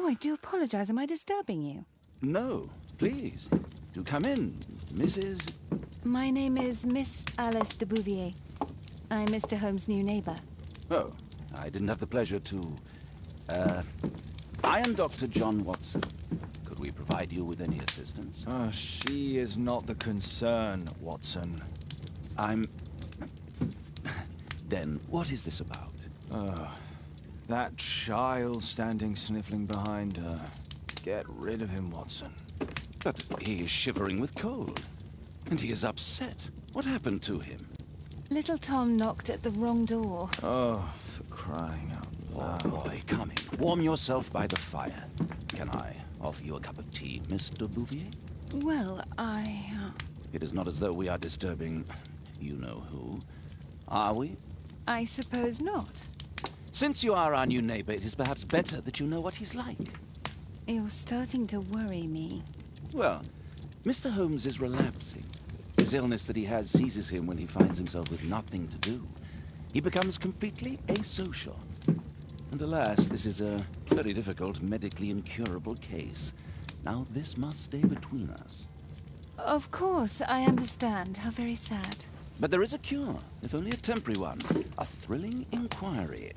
I do apologize. Am I disturbing you? No, please. Do come in, Mrs. My name is Miss Alice de Bouvier. I'm Mr. Holmes' new neighbor. Oh, I didn't have the pleasure to... I am Dr. John Watson. Could we provide you with any assistance? She is not the concern, Watson. Then, what is this about? That child standing sniffling behind her. Get rid of him, Watson. But he is shivering with cold. And he is upset. What happened to him? Little Tom knocked at the wrong door. Oh, for crying out loud. Oh, boy, come in. Warm yourself by the fire. Can I offer you a cup of tea, Mr. Bouvier? Well, It is not as though we are disturbing you-know-who. Are we? I suppose not. Since you are our new neighbor, it is perhaps better that you know what he's like. You're starting to worry me. Well, Mr. Holmes is relapsing. This illness that he has seizes him when he finds himself with nothing to do. He becomes completely asocial. And alas, this is a very difficult, medically incurable case. Now, this must stay between us. Of course, I understand. How very sad. But there is a cure, if only a temporary one. A thrilling inquiry.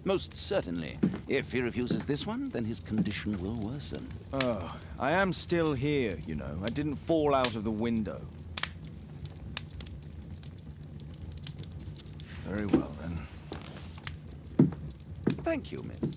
Most certainly. If he refuses this one, then his condition will worsen. Oh, I am still here, you know. I didn't fall out of the window. Very well, then. Thank you, miss.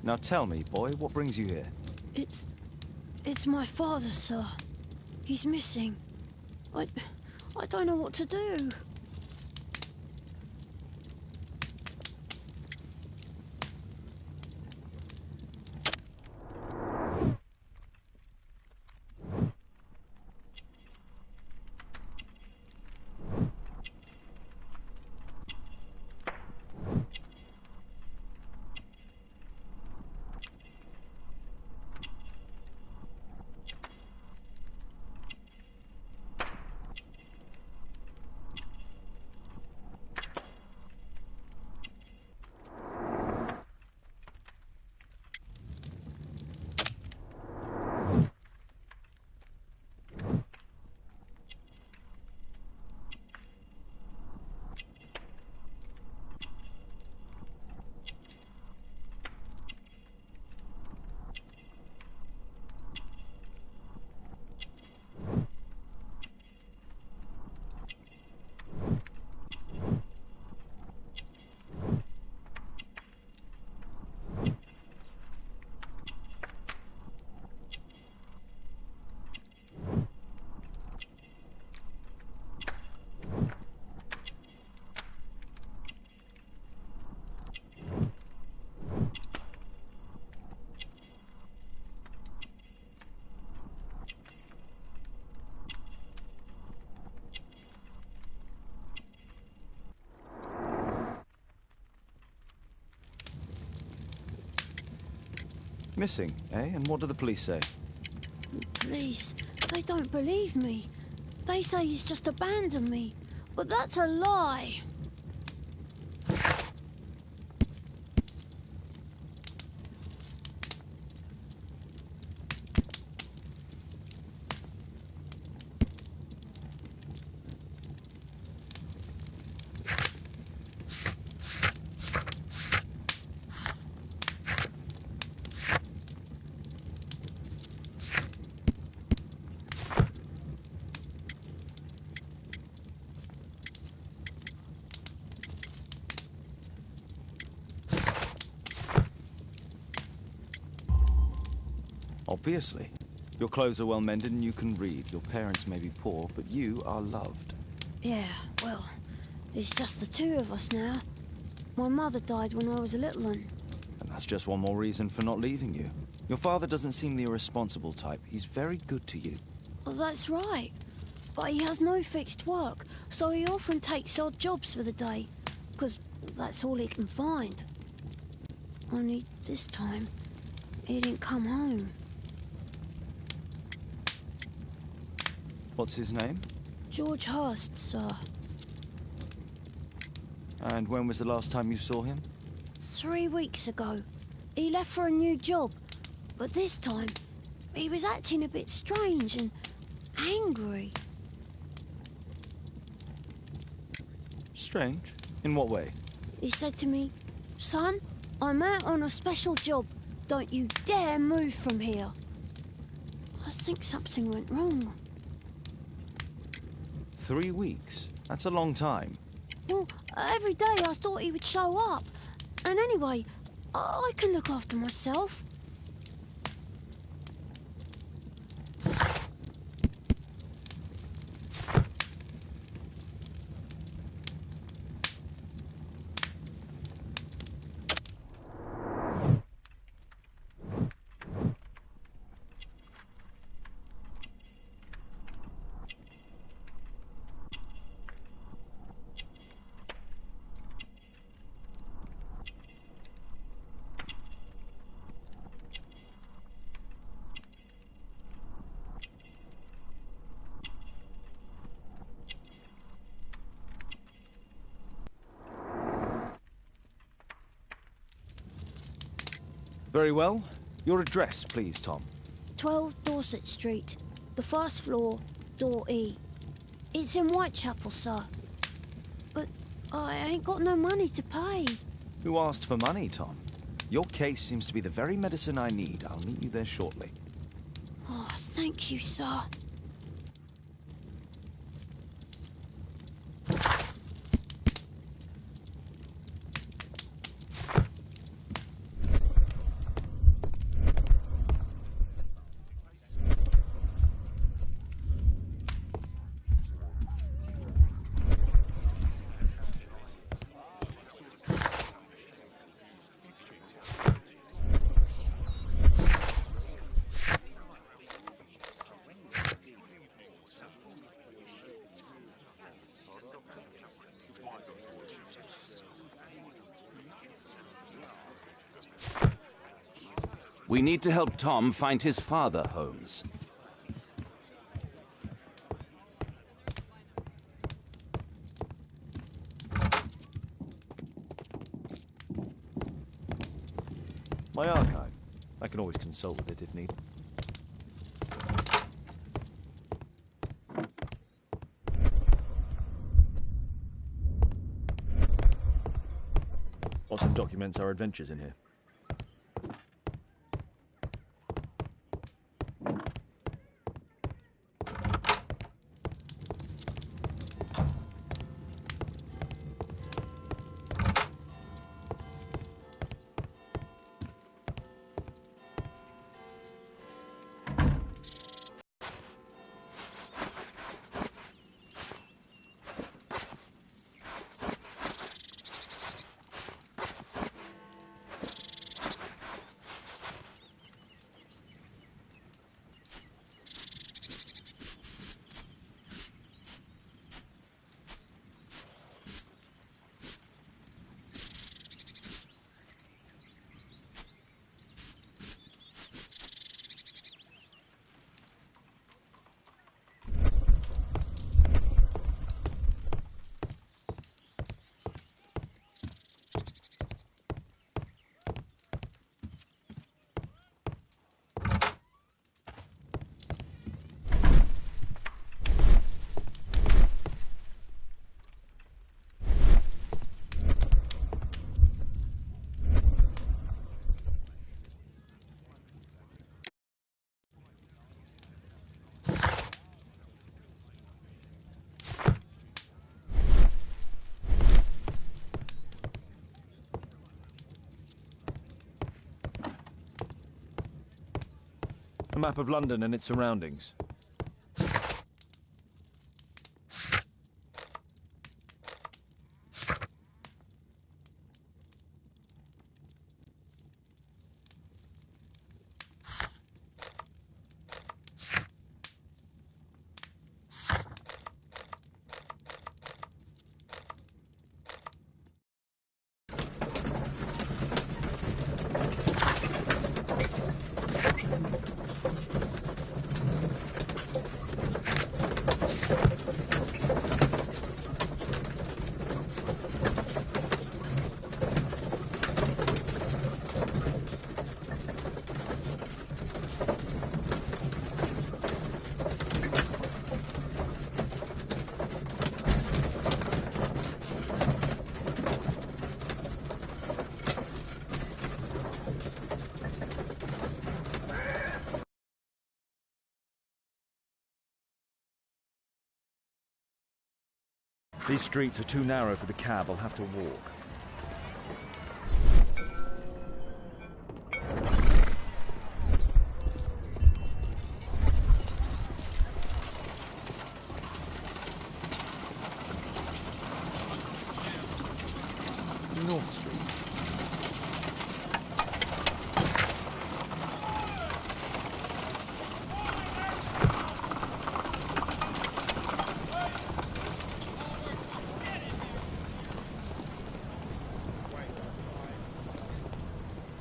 Now tell me, boy, what brings you here? It's my father, sir. He's missing. I don't know what to do. Missing, eh? And what do the police say? Police, they don't believe me. They say he's just abandoned me. But that's a lie. Obviously. Your clothes are well mended and you can read. Your parents may be poor, but you are loved. Yeah, well, it's just the two of us now. My mother died when I was a little one. And that's just one more reason for not leaving you. Your father doesn't seem the irresponsible type. He's very good to you. Well, that's right. But he has no fixed work, so he often takes odd jobs for the day, because that's all he can find. Only this time, he didn't come home. What's his name? George Hurst, sir. And when was the last time you saw him? 3 weeks ago. He left for a new job, but this time, he was acting a bit strange and angry. Strange? In what way? He said to me, "Son, I'm out on a special job. Don't you dare move from here." I think something went wrong. 3 weeks? That's a long time. Well, every day I thought he would show up. And anyway, I can look after myself. Very well. Your address, please, Tom. 12 Dorset Street, the first floor, door E. It's in Whitechapel, sir. But I ain't got no money to pay. Who asked for money, Tom? Your case seems to be the very medicine I need. I'll meet you there shortly. Oh, thank you, sir. We need to help Tom find his father, Holmes. My archive. I can always consult with it if need. Watson documents our adventures in here. A map of London and its surroundings. These streets are too narrow for the cab. I'll have to walk. North Street.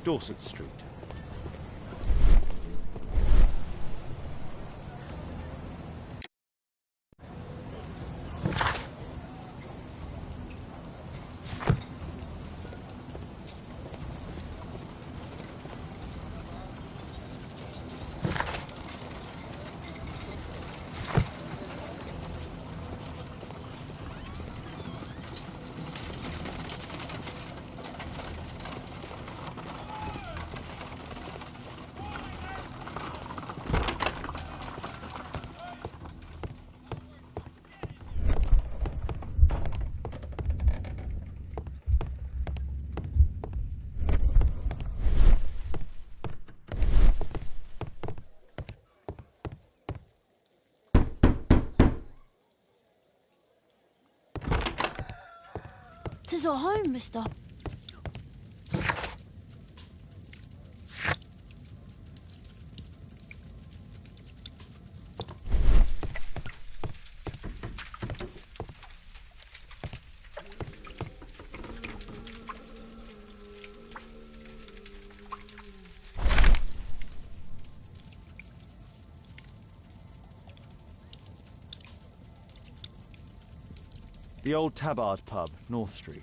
Dorset Street. Tis our home, mister. The old Tabard pub, North Street.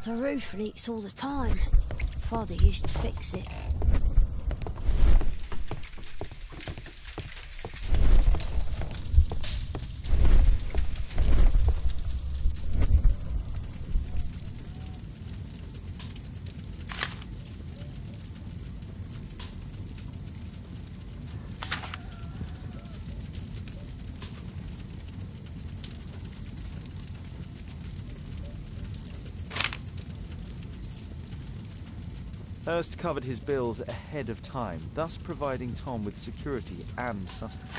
The roof leaks all the time. Father used to fix it. Hurst covered his bills ahead of time, thus providing Tom with security and sustenance.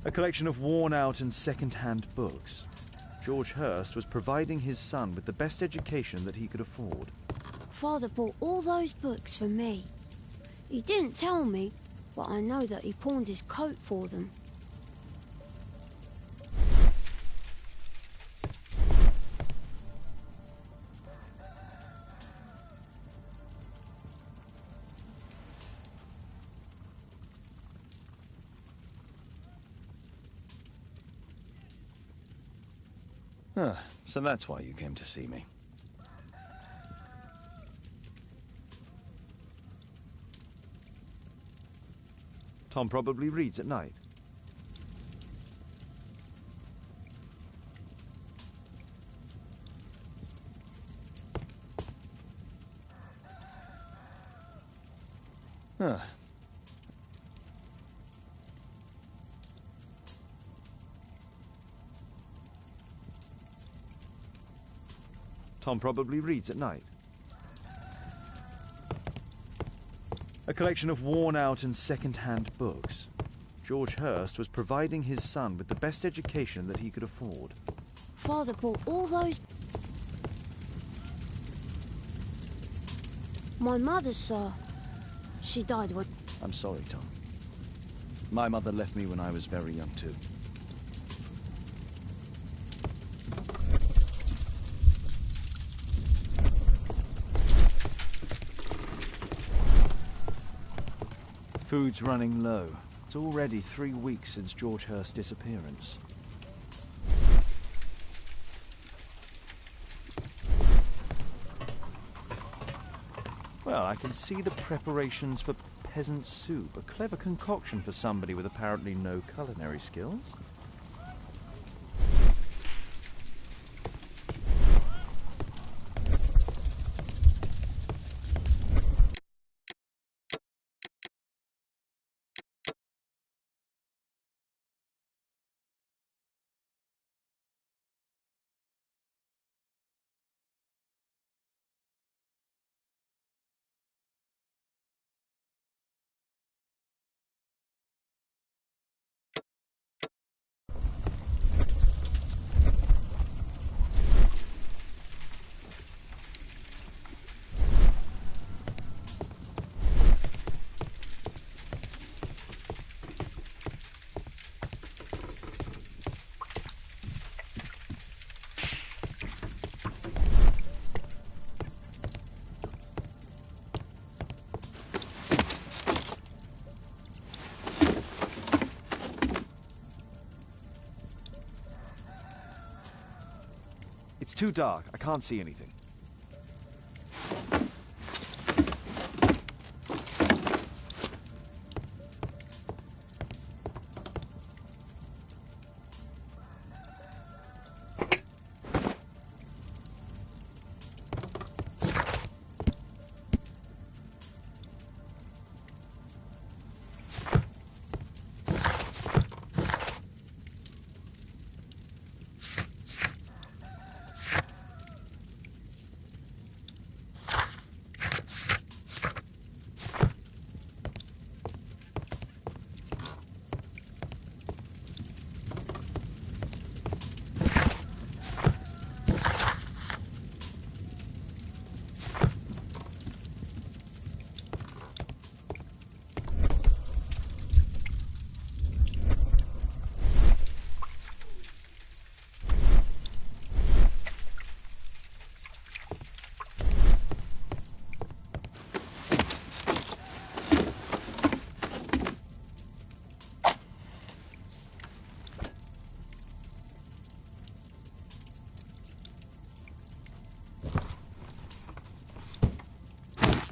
A collection of worn-out and second-hand books. George Hurst was providing his son with the best education that he could afford. Father bought all those books for me. He didn't tell me, but I know that he pawned his coat for them. Ah, so that's why you came to see me. Tom probably reads at night. Ah. Tom probably reads at night. A collection of worn-out and second-hand books. George Hurst was providing his son with the best education that he could afford. Father bought all those... My mother, sir. She died when... I'm sorry, Tom. My mother left me when I was very young, too. Food's running low. It's already 3 weeks since George Hurst's disappearance. Well, I can see the preparations for peasant soup. A clever concoction for somebody with apparently no culinary skills. It's too dark. I can't see anything.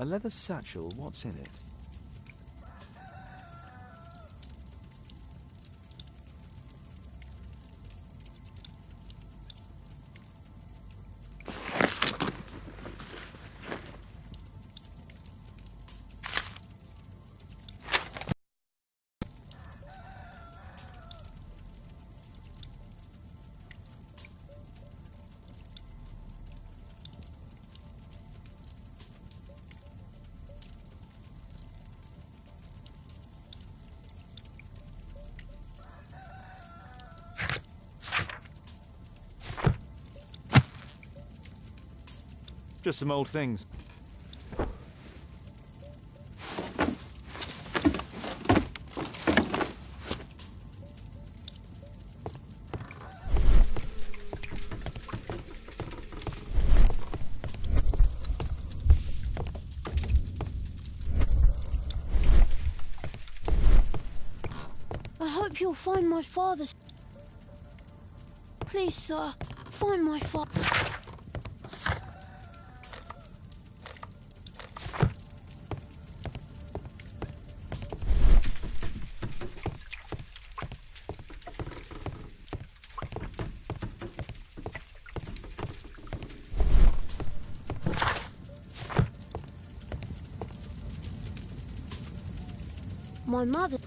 A leather satchel, what's in it? Just some old things. I hope you'll find my father's... Please, sir, find my father. My mother...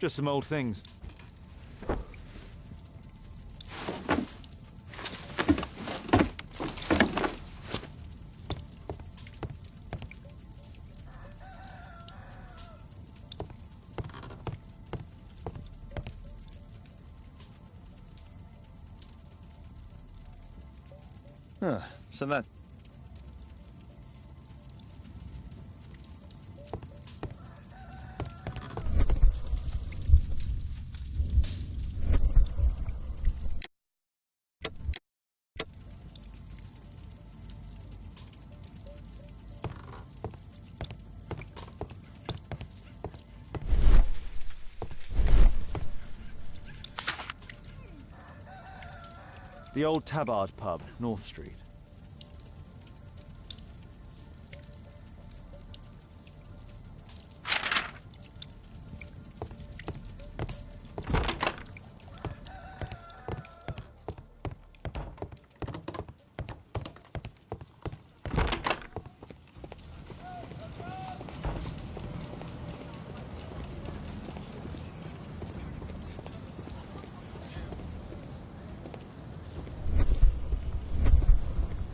Just some old things. So that... The old Tabard pub, North Street.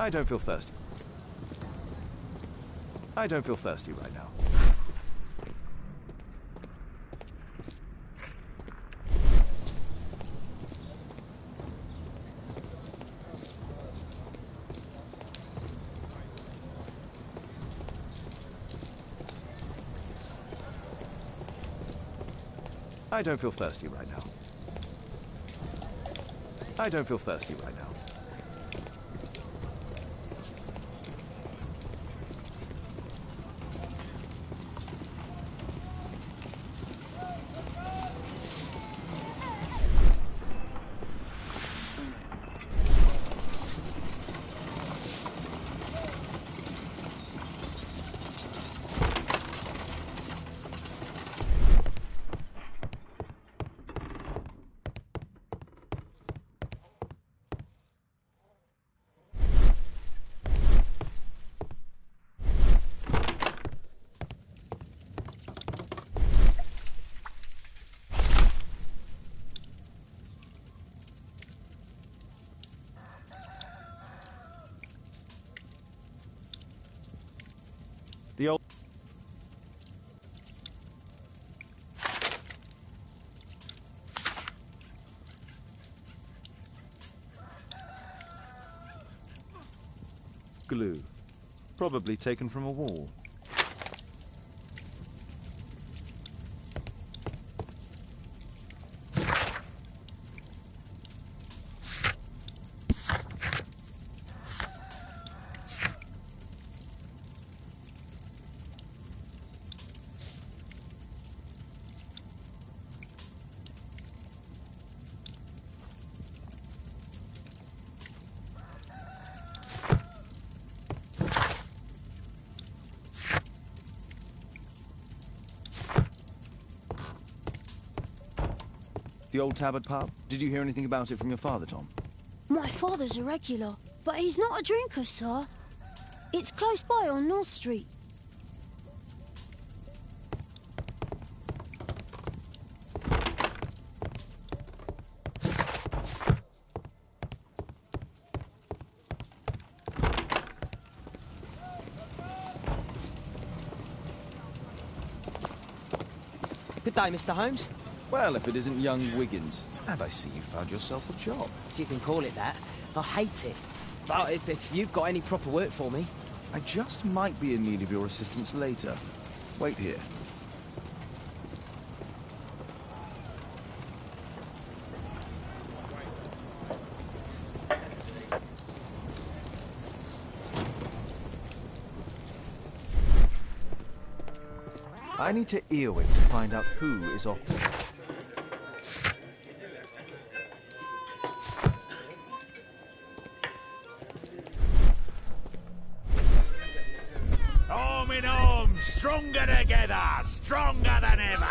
I don't feel thirsty. I don't feel thirsty right now. I don't feel thirsty right now. I don't feel thirsty right now. glue, probably taken from a wall. The old Tabard pub? Did you hear anything about it from your father, Tom? My father's a regular, but he's not a drinker, sir. It's close by on North Street. Good day, Mr. Holmes. Well, if it isn't young Wiggins. And I see you found yourself a job. If you can call it that. I hate it. But if you've got any proper work for me... I just might be in need of your assistance later. Wait here. I need to earwig to find out who is off. Arm in arm, stronger together, stronger than ever.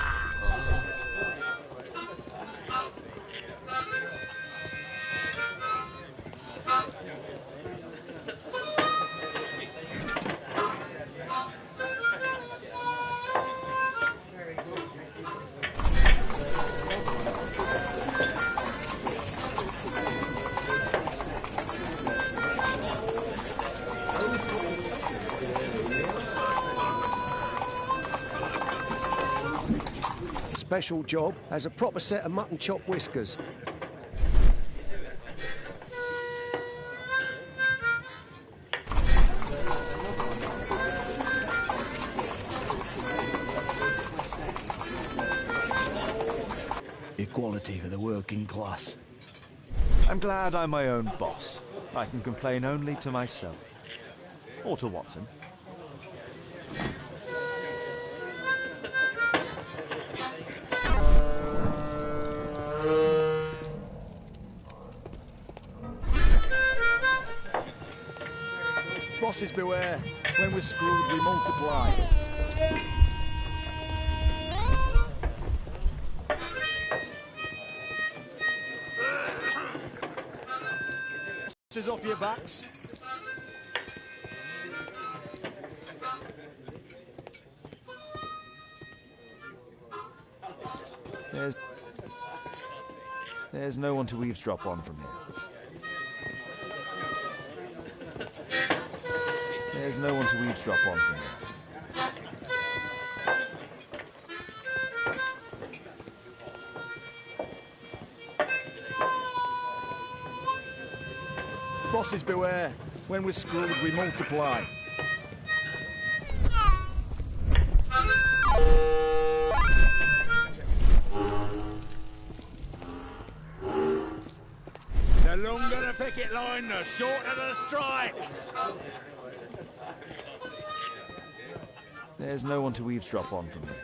Special job has a proper set of mutton chop whiskers. Equality for the working class. I'm glad I'm my own boss. I can complain only to myself. Or to Watson. Bosses beware. When we're screwed, we multiply. Bosses off your backs. There's no one to eavesdrop on from here. There's no one to eavesdrop on from here. Bosses beware. When we're screwed, we multiply. The longer the picket line, the shorter the strike. There's no one to eavesdrop on from here.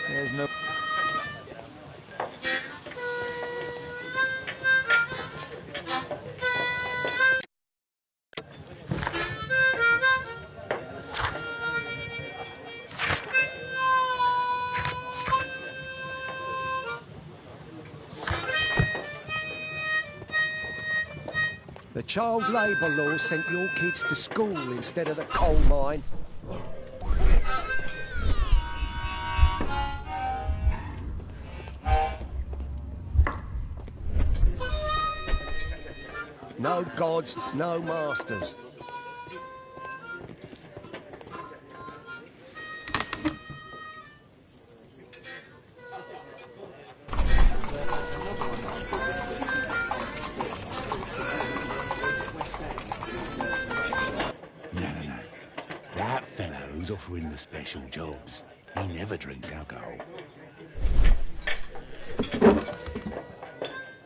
There's no... The child labour law sent your kids to school instead of the coal mine. No gods, no masters. That fellow who's offering the special jobs, he never drinks alcohol.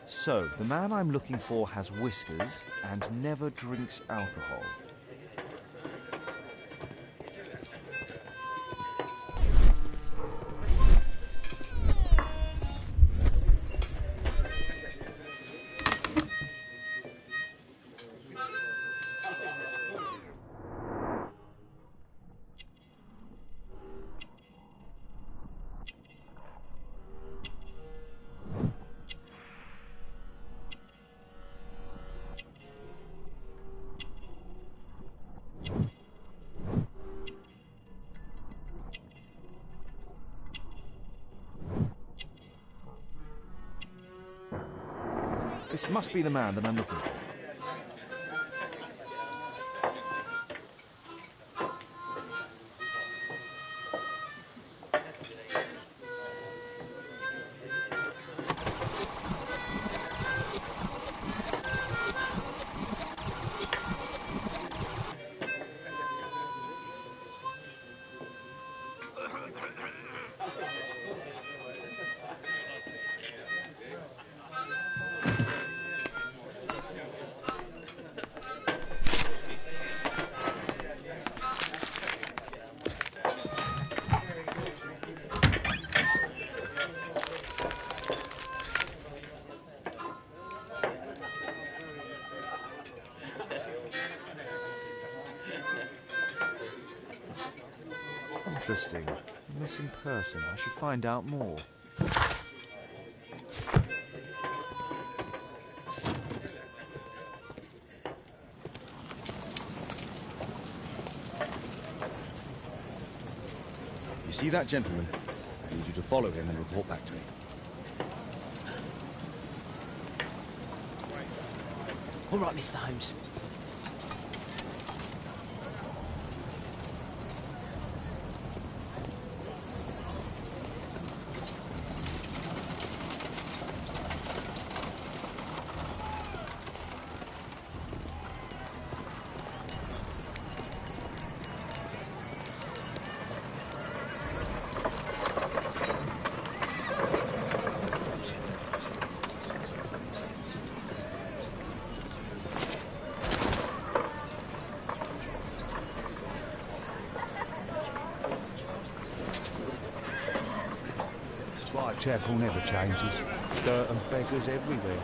So, the man I'm looking for has whiskers and never drinks alcohol. This must be the man that I'm looking for. Interesting. Missing person. I should find out more. You see that gentleman? I need you to follow him and report back to me. All right, Mr. Holmes. Whitechapel never changes. Dirt and beggars everywhere.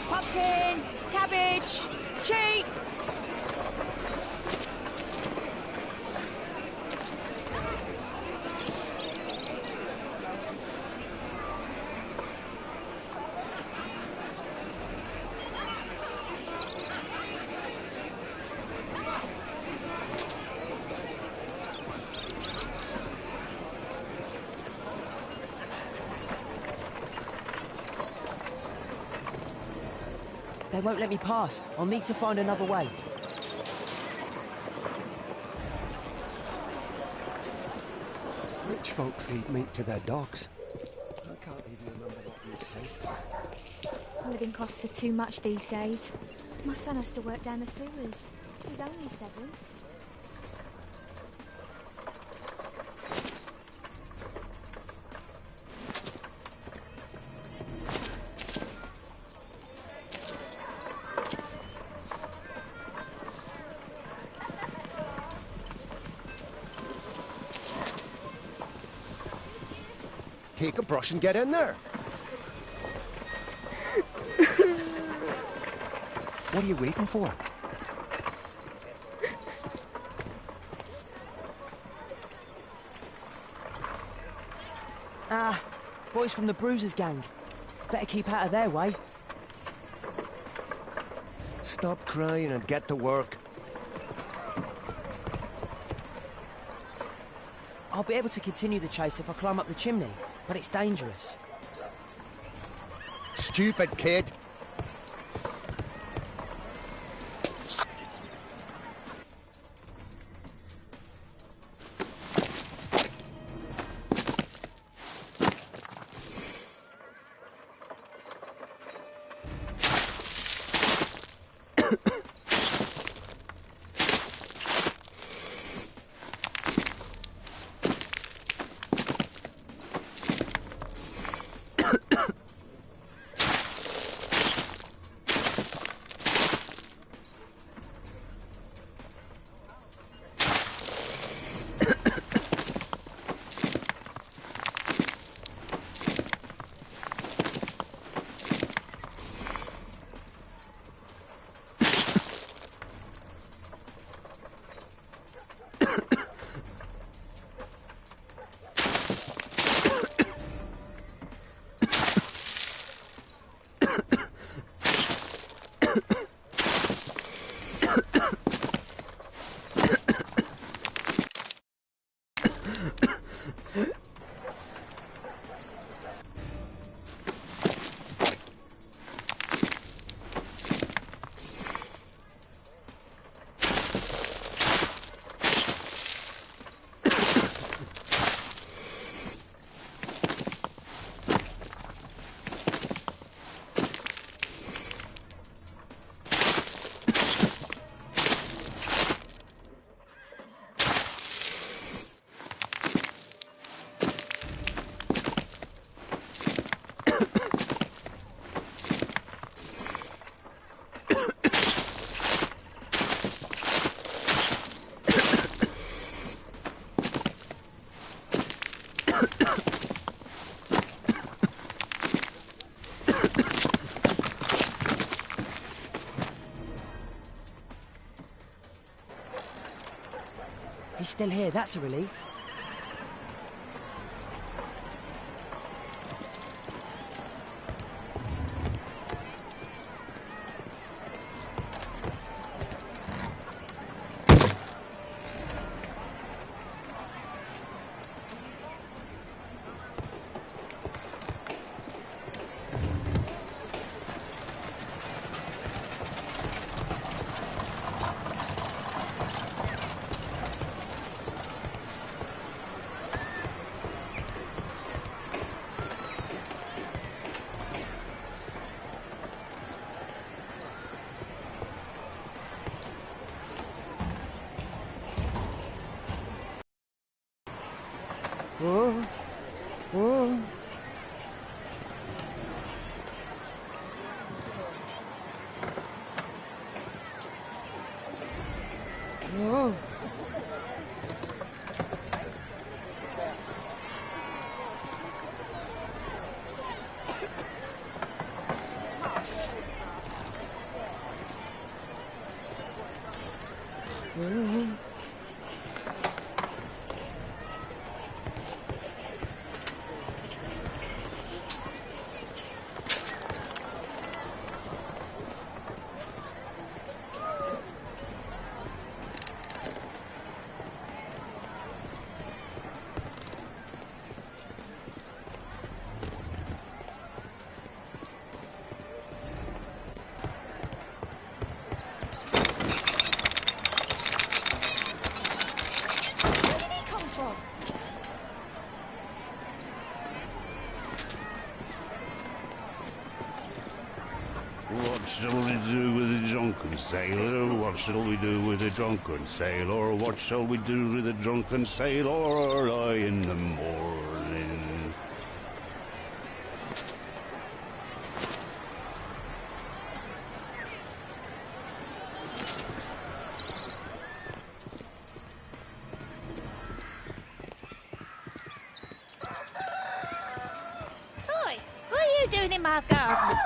Pumpkin, cabbage, cheap. They won't let me pass. I'll need to find another way. Rich folk feed meat to their dogs. I can't even remember what meat tastes like. Living costs are too much these days. My son has to work down the sewers. He's only 7. Take a brush and get in there. What are you waiting for? Ah, boys from the Bruisers gang. Better keep out of their way. Stop crying and get to work. I'll be able to continue the chase if I climb up the chimney, but it's dangerous. Stupid kid. He's still here, that's a relief. Whoa. Whoa. Whoa. What shall we do with a drunken sailor? What shall we do with a drunken sailor? What shall we do with a drunken sailor early in the morning? Oi, what are you doing in my garden?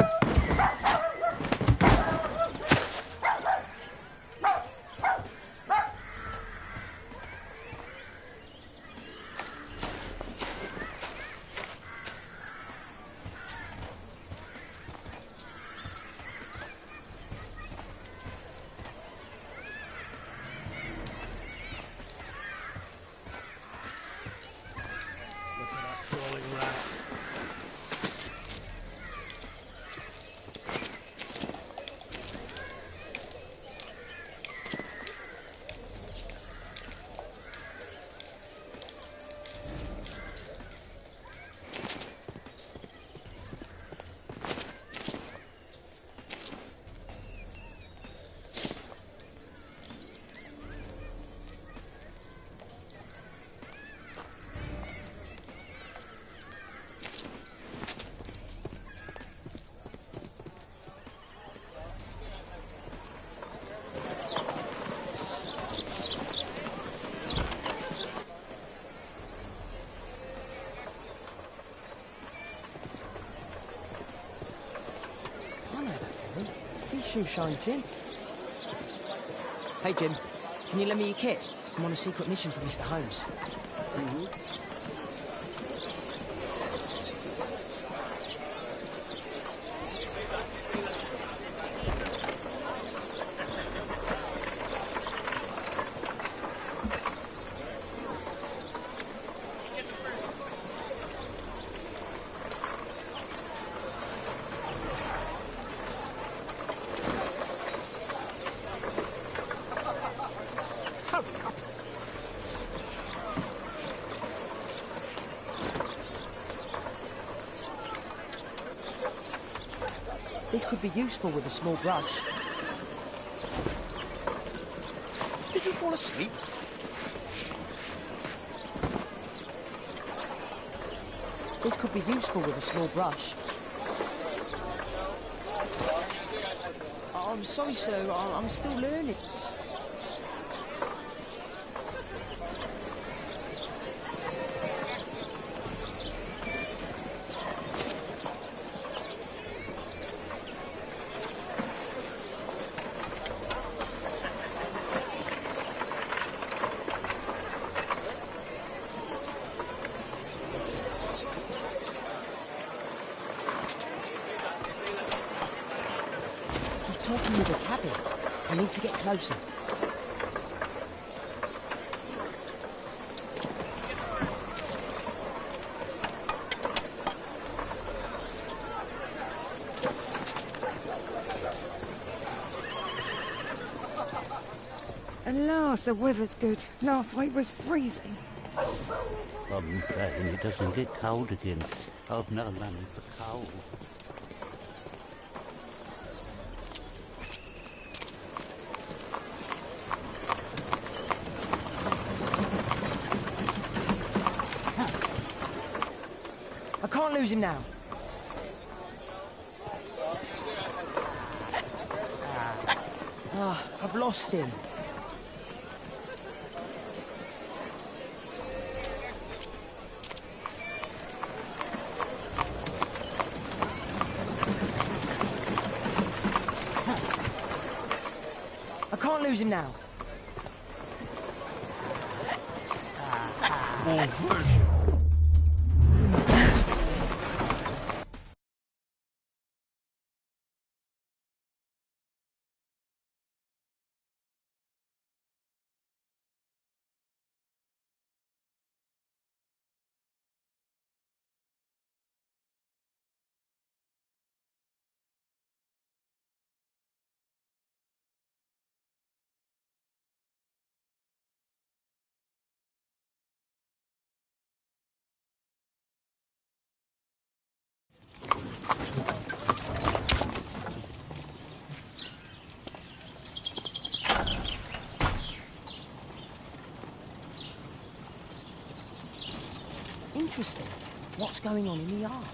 shoeshine Jim. Hey, Jim. Can you lend me your kit? I'm on a secret mission for Mr. Holmes. This could be useful with a small brush. Did you fall asleep? This could be useful with a small brush. I'm sorry, sir. I'm still learning. He's talking with a cabin. I need to get closer. At last, the weather's good. Last week was freezing. I'm praying it doesn't get cold again. I've no money for coal. I can't lose him now. I've lost him. I can't lose him now. Interesting. What's going on in the yard?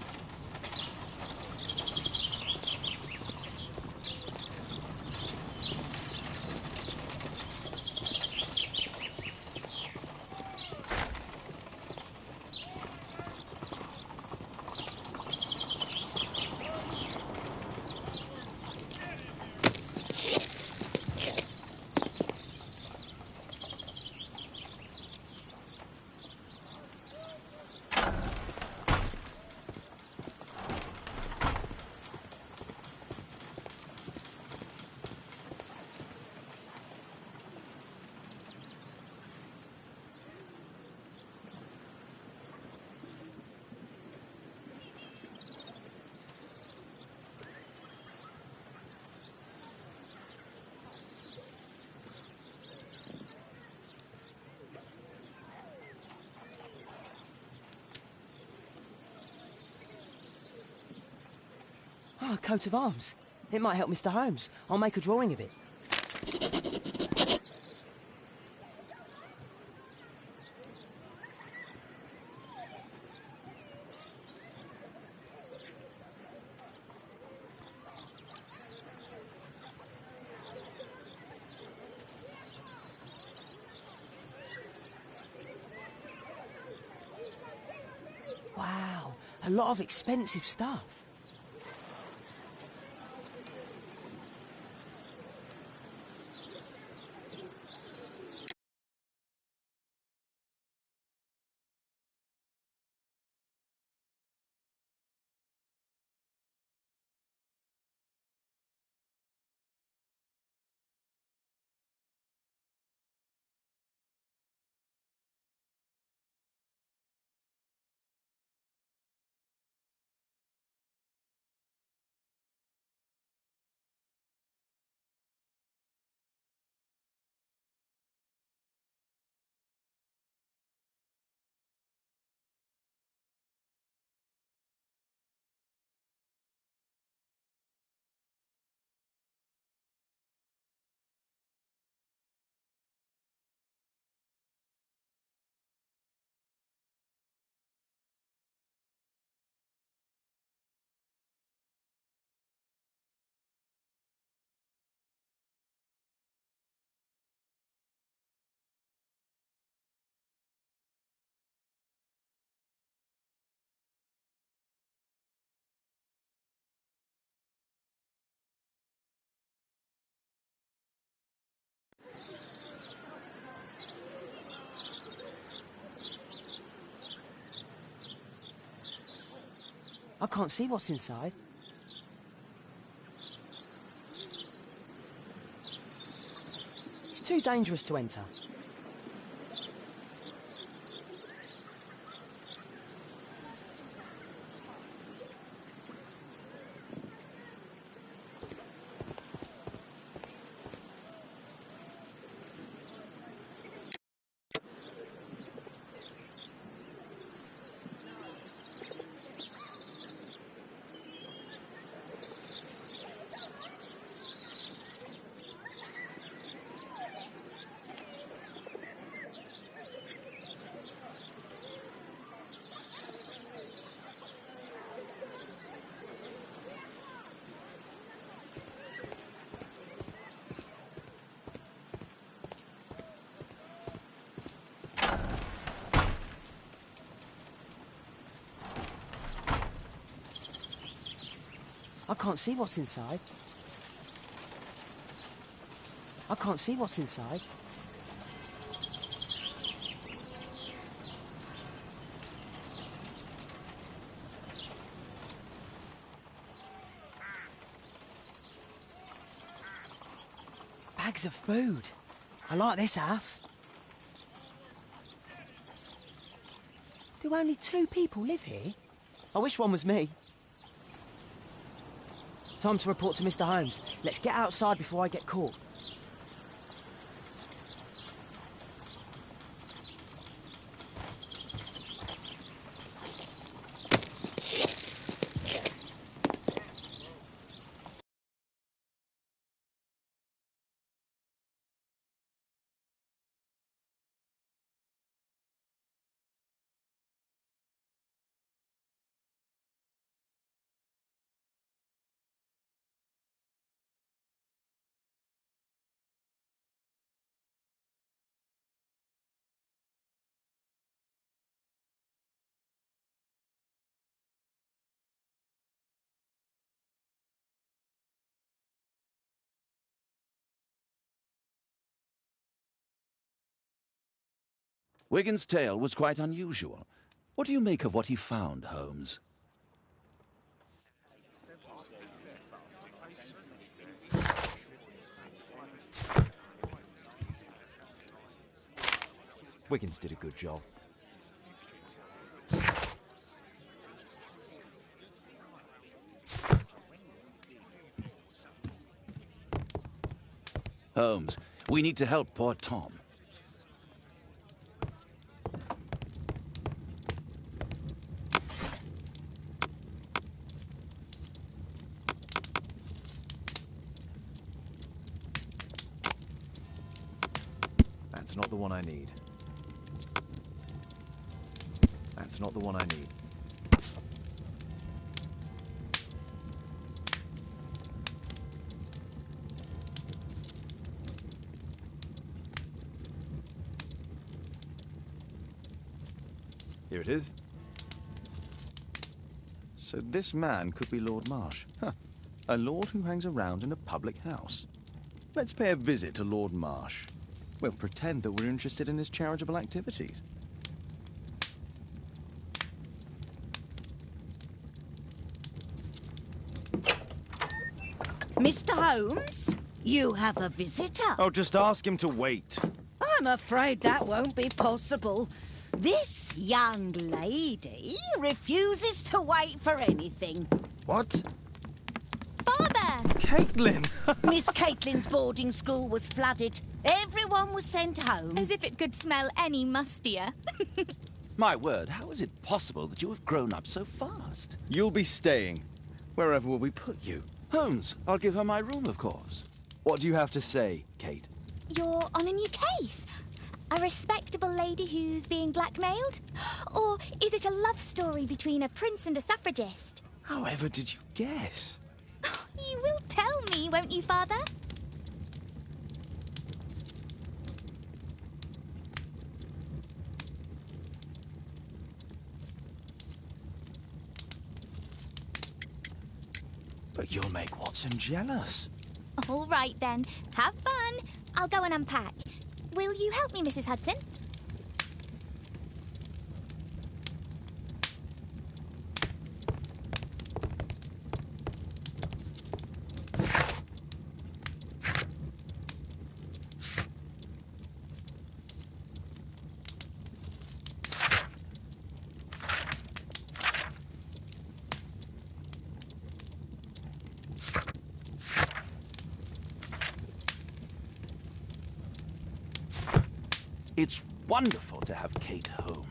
Oh, a coat of arms. It might help Mr. Holmes. I'll make a drawing of it. Wow, a lot of expensive stuff. I can't see what's inside. It's too dangerous to enter. I can't see what's inside. I can't see what's inside. Bags of food. I like this house. Do only 2 people live here? I wish one was me. Time to report to Mr. Holmes. Let's get outside before I get caught. Wigan's tale was quite unusual. What do you make of what he found, Holmes? Wiggins did a good job. Holmes, we need to help poor Tom. That's not the one I need. That's not the one I need. Here it is. So this man could be Lord Marsh. Huh. A lord who hangs around in a public house. Let's pay a visit to Lord Marsh. We'll pretend that we're interested in his charitable activities. Mr. Holmes, you have a visitor. Oh, just ask him to wait. I'm afraid that won't be possible. This young lady refuses to wait for anything. What? Father! Caitlin! Miss Caitlin's boarding school was flooded. Everyone was sent home. As if it could smell any mustier. My word, how is it possible that you have grown up so fast? You'll be staying. Wherever will we put you? Holmes, I'll give her my room, of course. What do you have to say, Kate? You're on a new case. A respectable lady who's being blackmailed? Or is it a love story between a prince and a suffragist? However did you guess? You will tell me, won't you, Father? But you'll make Watson jealous. All right, then. Have fun. I'll go and unpack. Will you help me, Mrs. Hudson? It's wonderful to have Kate home.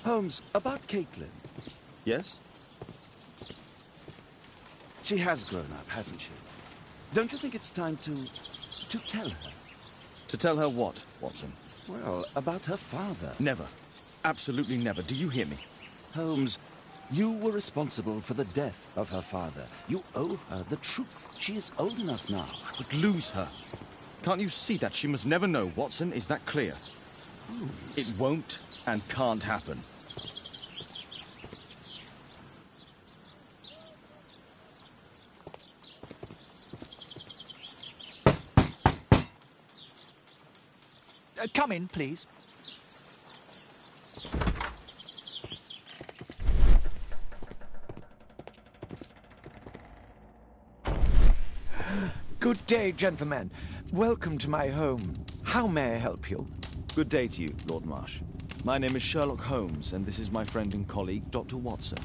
Holmes, about Caitlin. Yes? She has grown up, hasn't she? Don't you think it's time to tell her? To tell her what, Watson? Well, about her father. Never. Absolutely never. Do you hear me? Holmes, you were responsible for the death of her father. You owe her the truth. She is old enough now. I would lose her. Can't you see that? She must never know, Watson. Is that clear? Holmes. It won't and can't happen. Come in, please. Good day, gentlemen. Welcome to my home. How may I help you? Good day to you, Lord Marsh. My name is Sherlock Holmes, and this is my friend and colleague, Dr. Watson.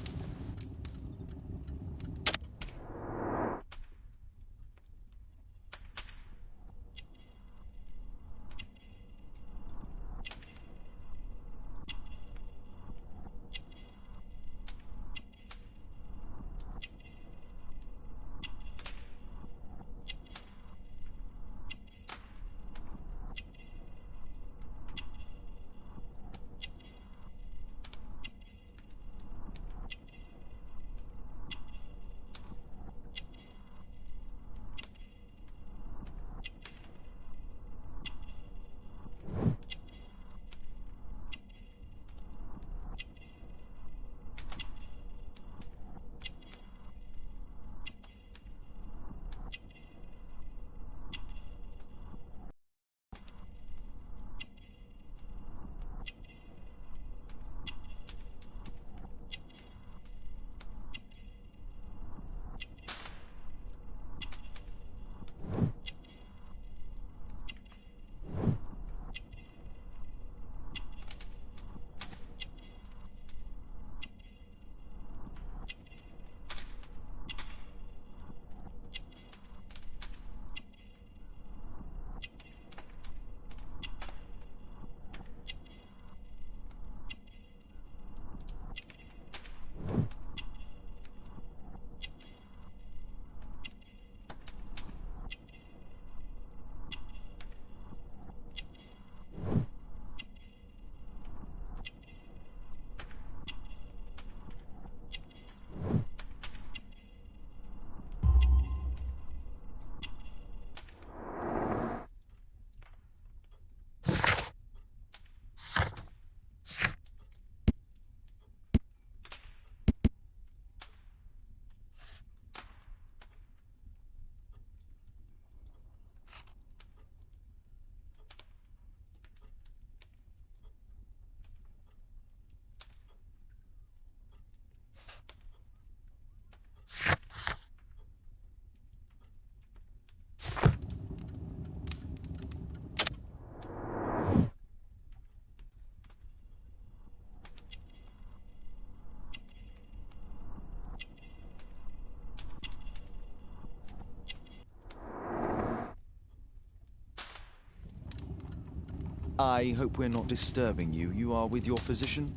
I hope we're not disturbing you. You are with your physician?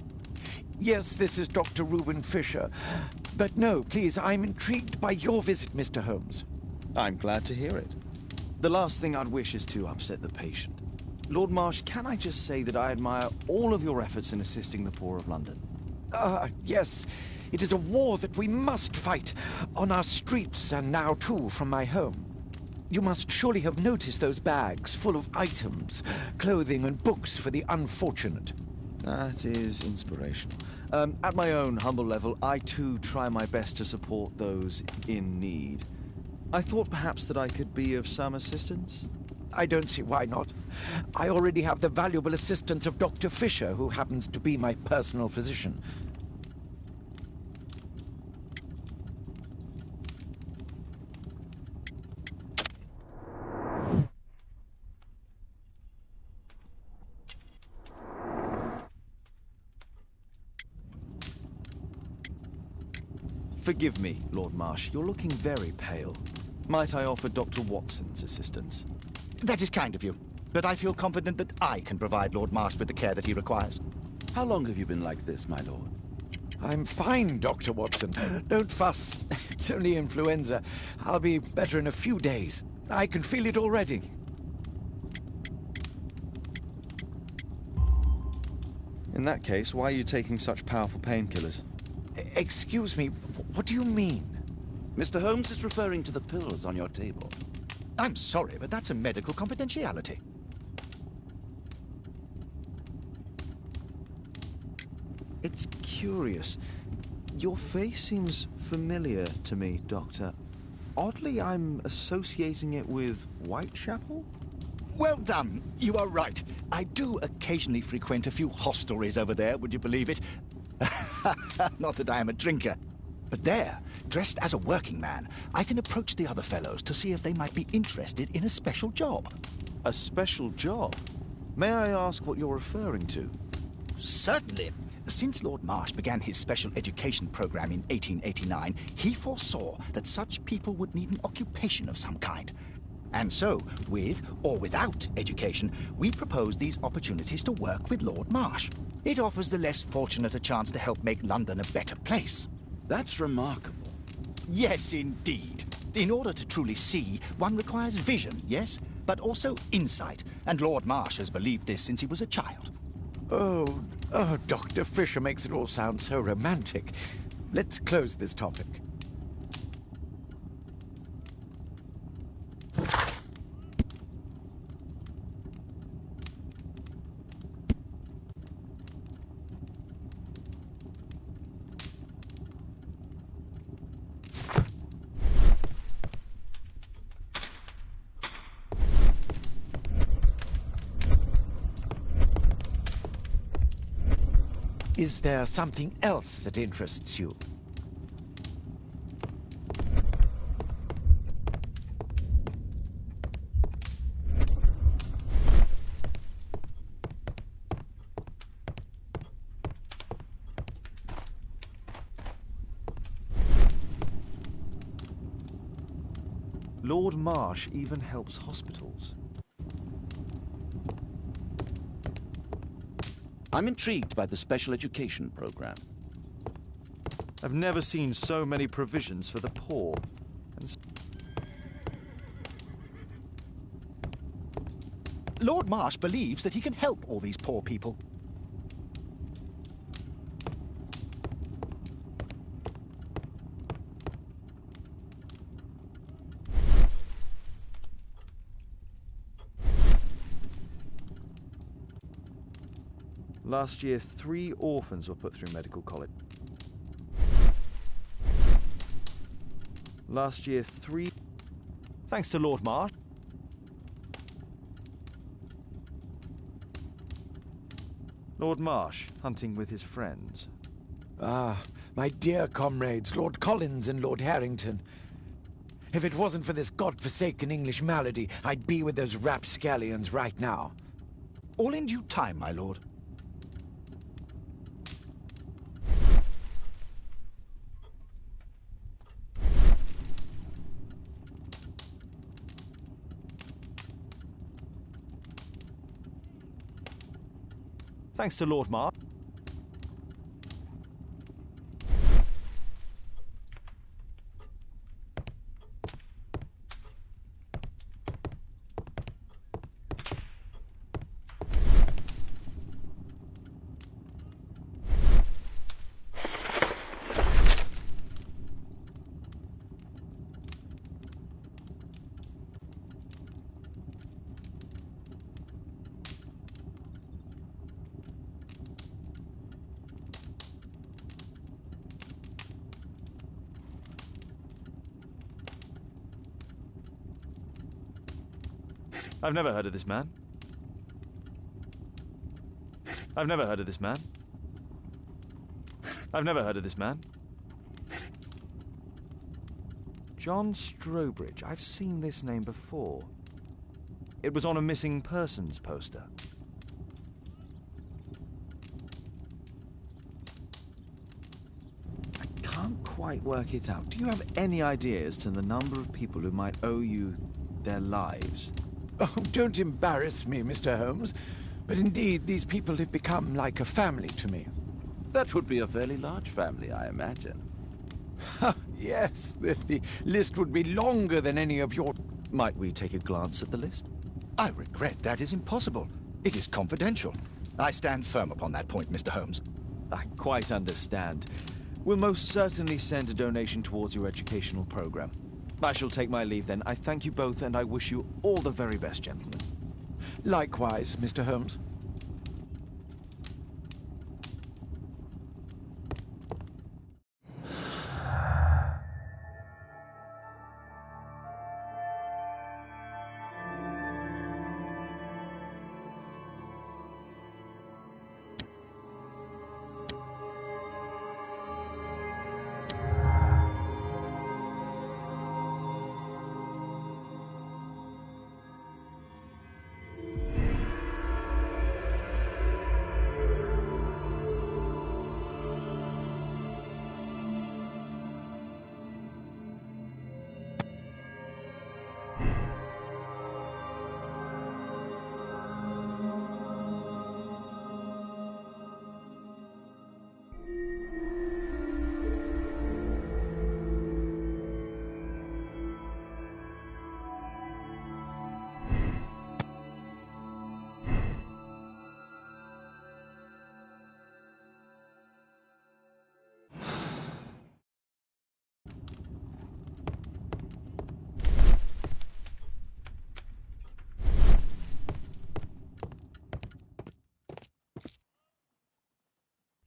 Yes, this is Dr. Reuben Fisher. But no, please, I'm intrigued by your visit, Mr. Holmes. I'm glad to hear it. The last thing I'd wish is to upset the patient. Lord Marsh, can I just say that I admire all of your efforts in assisting the poor of London? Yes. It is a war that we must fight, on our streets and now, too, from my home. You must surely have noticed those bags full of items, clothing and books for the unfortunate. That is inspirational. At my own humble level, I too try my best to support those in need. I thought perhaps that I could be of some assistance. I don't see why not. I already have the valuable assistance of Dr. Fisher, who happens to be my personal physician. Forgive me, Lord Marsh. You're looking very pale. Might I offer Dr. Watson's assistance? That is kind of you, but I feel confident that I can provide Lord Marsh with the care that he requires. How long have you been like this, my lord? I'm fine, Dr. Watson. Don't fuss. It's only influenza. I'll be better in a few days. I can feel it already. In that case, why are you taking such powerful painkillers? Excuse me, what do you mean? Mr. Holmes is referring to the pills on your table. I'm sorry, but that's a medical confidentiality. It's curious. Your face seems familiar to me, Doctor. Oddly, I'm associating it with Whitechapel? Well done. You are right. I do occasionally frequent a few hostelries over there, would you believe it? Not that I am a drinker. But there, dressed as a working man, I can approach the other fellows to see if they might be interested in a special job. A special job? May I ask what you're referring to? Certainly. Since Lord Marsh began his special education program in 1889, he foresaw that such people would need an occupation of some kind. And so, with or without education, we propose these opportunities to work with Lord Marsh. It offers the less fortunate a chance to help make London a better place. That's remarkable. Yes, indeed. In order to truly see, one requires vision, yes, but also insight. And Lord Marsh has believed this since he was a child. Oh, Dr. Fisher makes it all sound so romantic. Let's close this topic. Is there something else that interests you? Lord Marsh even helps hospitals. I'm intrigued by the special education program. I've never seen so many provisions for the poor. Lord Marsh believes that he can help all these poor people. Last year, 3 orphans were put through medical college. Last year, 3... Thanks to Lord Marsh. Lord Marsh, hunting with his friends. Ah, my dear comrades, Lord Collins and Lord Harrington. If it wasn't for this godforsaken English malady, I'd be with those rapscallions right now. All in due time, my lord. Thanks to Lord Marsh. I've never heard of this man. I've never heard of this man. I've never heard of this man. John Strobridge. I've seen this name before. It was on a missing persons poster. I can't quite work it out. Do you have any idea as to the number of people who might owe you their lives? Oh, don't embarrass me, Mr. Holmes. But indeed, these people have become like a family to me. That would be a fairly large family, I imagine. Yes, the list would be longer than any of your... Might we take a glance at the list? I regret that is impossible. It is confidential. I stand firm upon that point, Mr. Holmes. I quite understand. We'll most certainly send a donation towards your educational program. I shall take my leave then. I thank you both, and I wish you all the very best, gentlemen. Likewise, Mr. Holmes.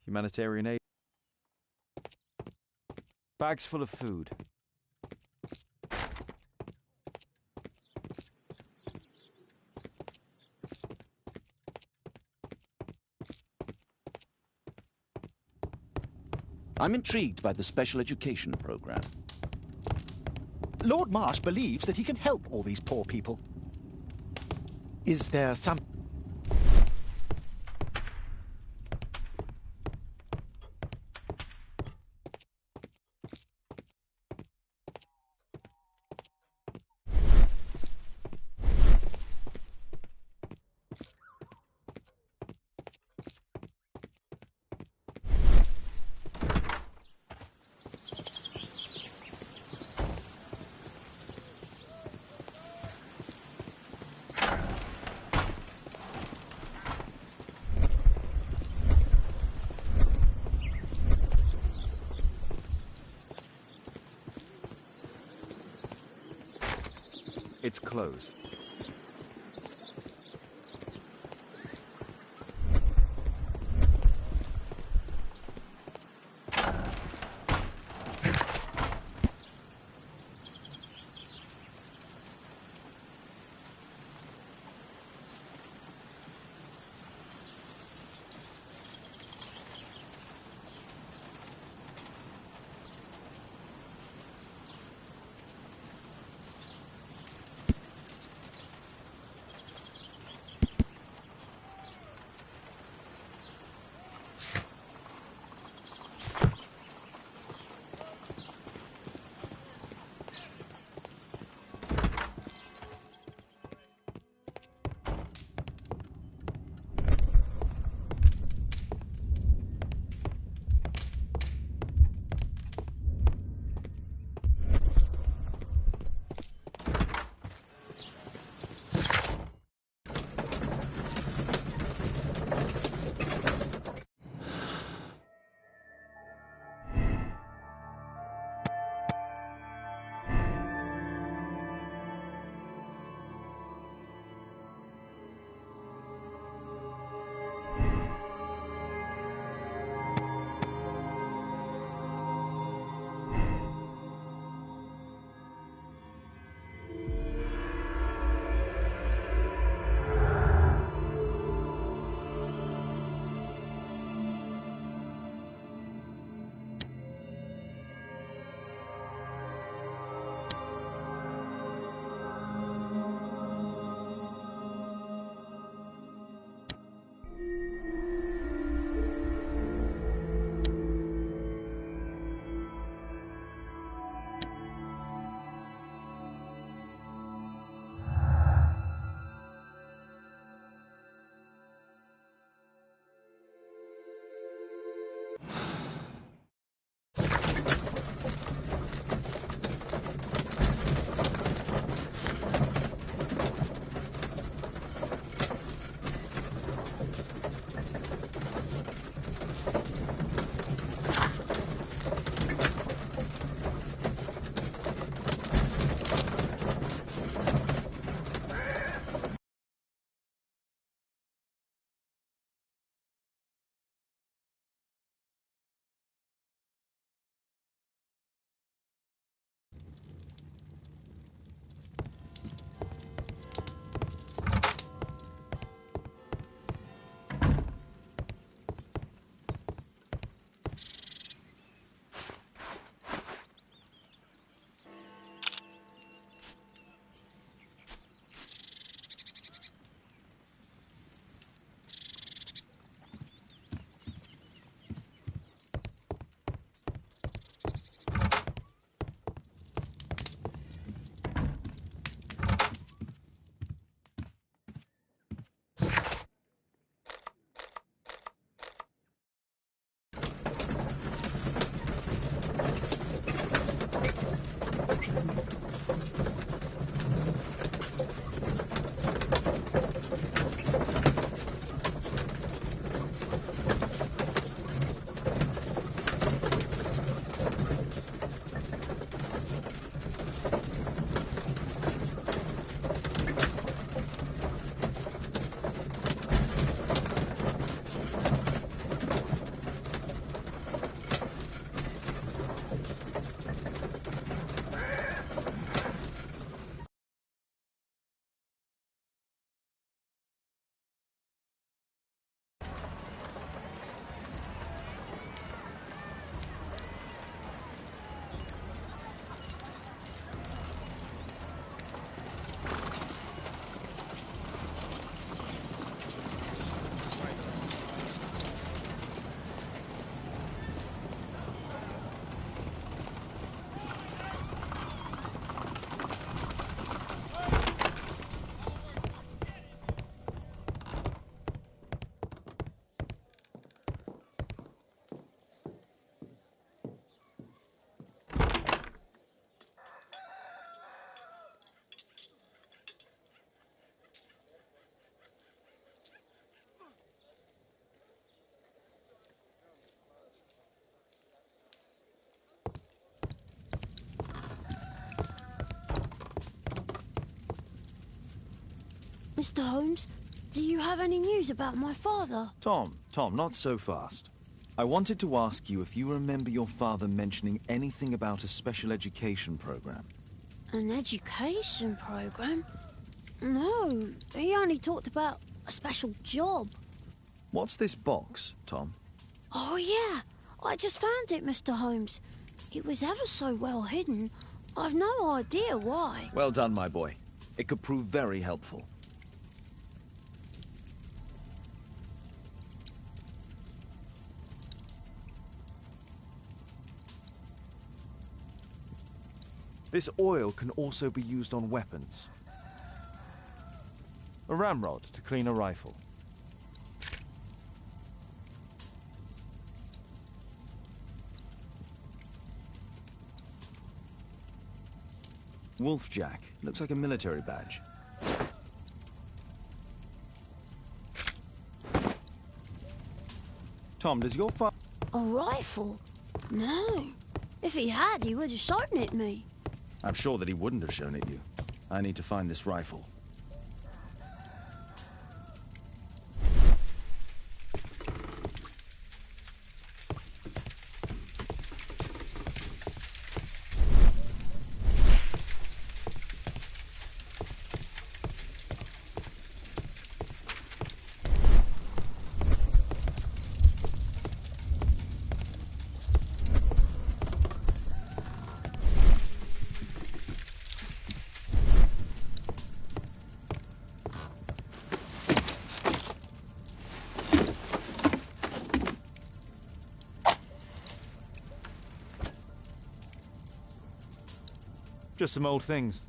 Humanitarian aid. Bags full of food. I'm intrigued by the special education program. Lord Marsh believes that he can help all these poor people. Is there some... It's closed. Mr. Holmes, do you have any news about my father? Tom, not so fast. I wanted to ask you if you remember your father mentioning anything about a special education program. An education program? No, he only talked about a special job. What's this box, Tom? Oh, yeah. I just found it, Mr. Holmes. It was ever so well hidden. I've no idea why. Well done, my boy. It could prove very helpful. This oil can also be used on weapons. A ramrod to clean a rifle. Wolfjack. Looks like a military badge. Tom, does your father... A rifle? No. If he had, he would have shown it me. I'm sure that he wouldn't have shown it you. I need to find this rifle. Just some old things.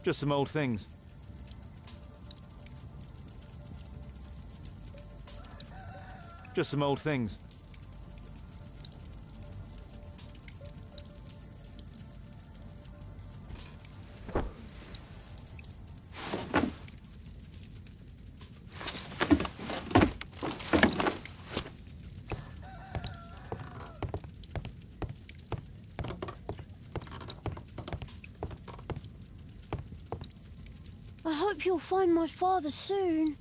Just some old things. Just some old things. I hope you'll find my father soon.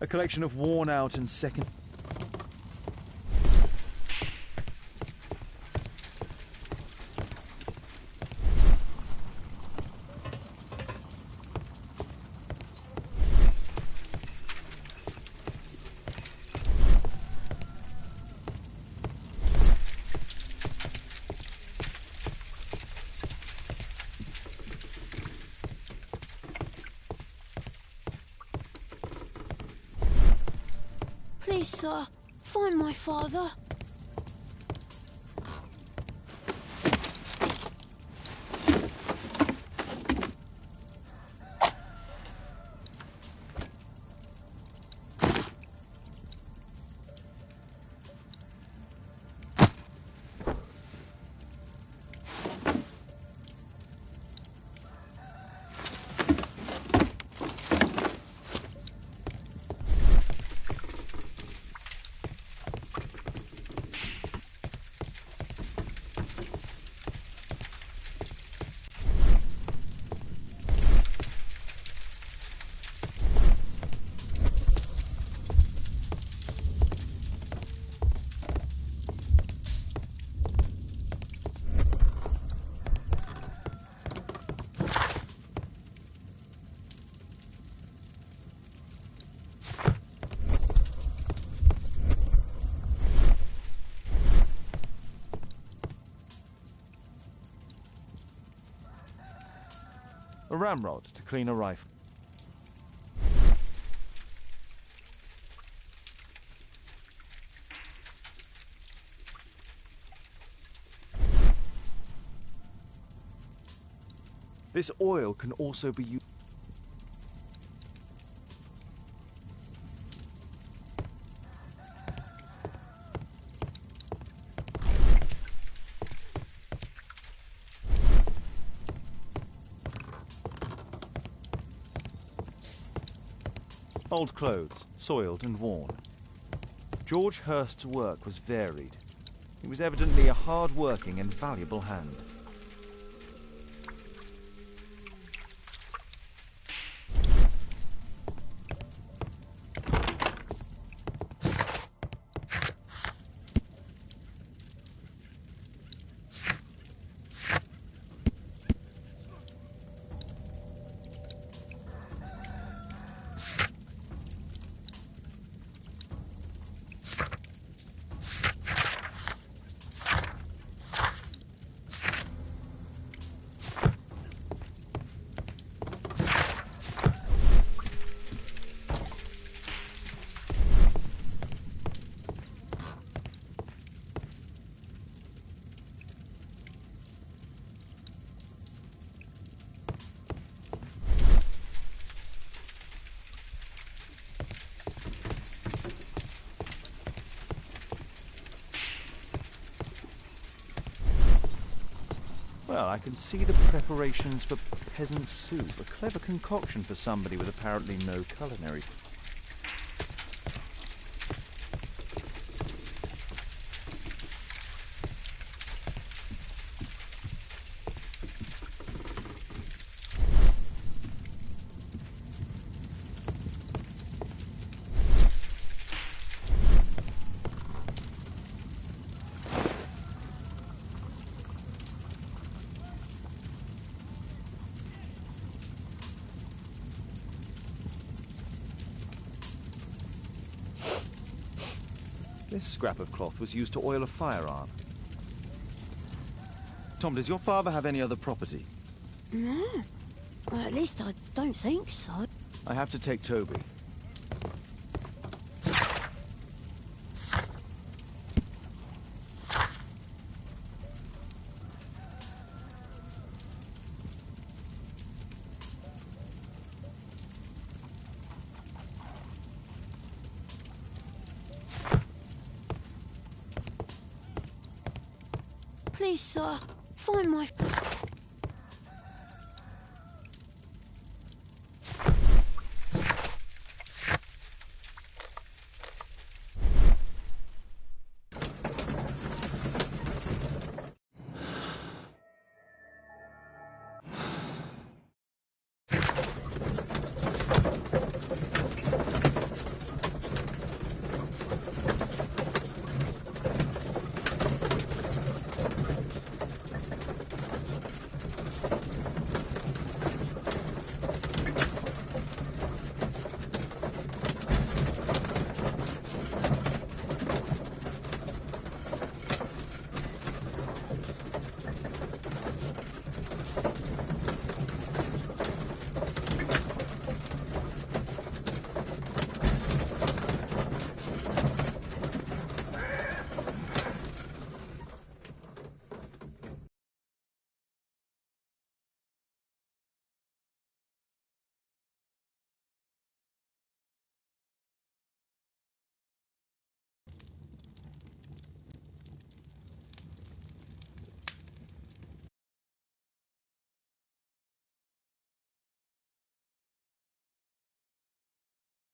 A collection of worn out and second... Please, sir, find my father. A ramrod to clean a rifle. This oil can also be used. Old clothes, soiled and worn. George Hurst's work was varied. He was evidently a hard-working and valuable hand. Well, I can see the preparations for peasant soup, a clever concoction for somebody with apparently no culinary. This scrap of cloth was used to oil a firearm. Tom, does your father have any other property? No. Well, at least I don't think so. I have to take Toby. Please, sir, find my...